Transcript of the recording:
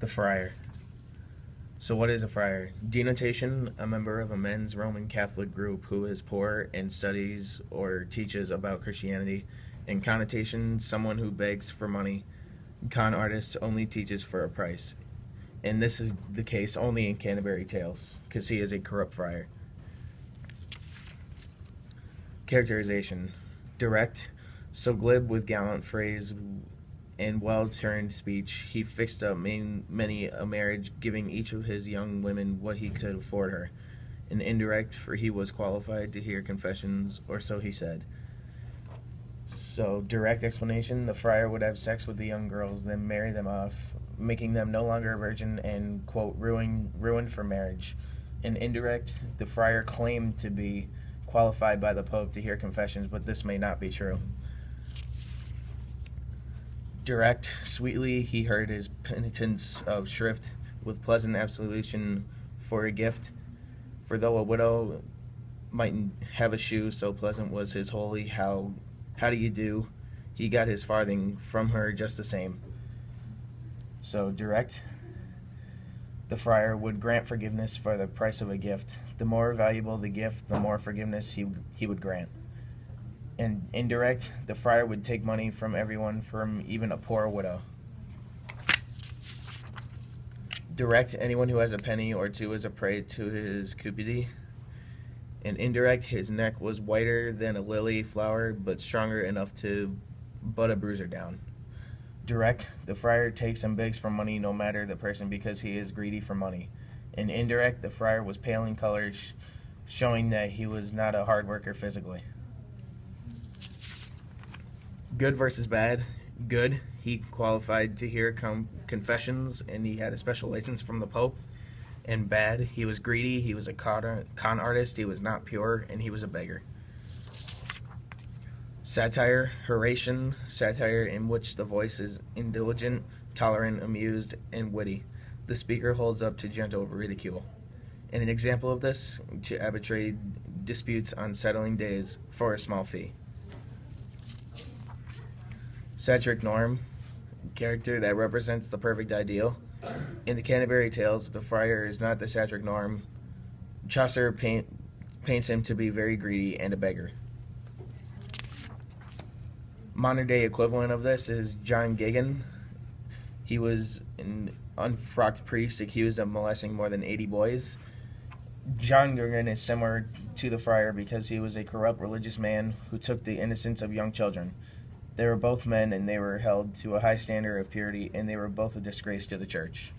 The Friar. So what is a friar? Denotation, a member of a men's Roman Catholic group who is poor and studies or teaches about Christianity. And connotation, someone who begs for money. Con artist only teaches for a price. And this is the case only in Canterbury Tales, because he is a corrupt friar. Characterization. Direct, so glib with gallant phrase and well-turned speech, he fixed up many a marriage, giving each of his young women what he could afford her. And indirect, for he was qualified to hear confessions, or so he said. So, direct explanation, the friar would have sex with the young girls, then marry them off, making them no longer a virgin and, quote, ruined for marriage. And indirect, the friar claimed to be qualified by the Pope to hear confessions, but this may not be true. Direct, sweetly he heard his penitence of shrift, with pleasant absolution for a gift. For though a widow mightn't have a shoe, so pleasant was his holy how do you do, he got his farthing from her just the same. So direct, the friar would grant forgiveness for the price of a gift. The more valuable the gift, the more forgiveness he would grant. And indirect, the friar would take money from everyone, from even a poor widow. Direct, anyone who has a penny or two is a prey to his cupidity. And indirect, his neck was whiter than a lily flower, but stronger enough to butt a bruiser down. Direct, the friar takes and begs for money no matter the person because he is greedy for money. And indirect, the friar was pale in color, showing that he was not a hard worker physically. Good versus bad. Good, he qualified to hear confessions and he had a special license from the Pope. And bad, he was greedy, he was a con artist, he was not pure, and he was a beggar. Satire, Horatian, satire in which the voice is indulgent, tolerant, amused, and witty. The speaker holds up to gentle ridicule. And an example of this, to arbitrate disputes on settling days for a small fee. Satiric norm, character that represents the perfect ideal. In the Canterbury Tales, the friar is not the satiric norm. Chaucer paints him to be very greedy and a beggar. Modern day equivalent of this is John Gigan. He was an unfrocked priest accused of molesting more than 80 boys. John Gigan is similar to the friar because he was a corrupt religious man who took the innocence of young children. They were both men, and they were held to a high standard of purity, and they were both a disgrace to the church.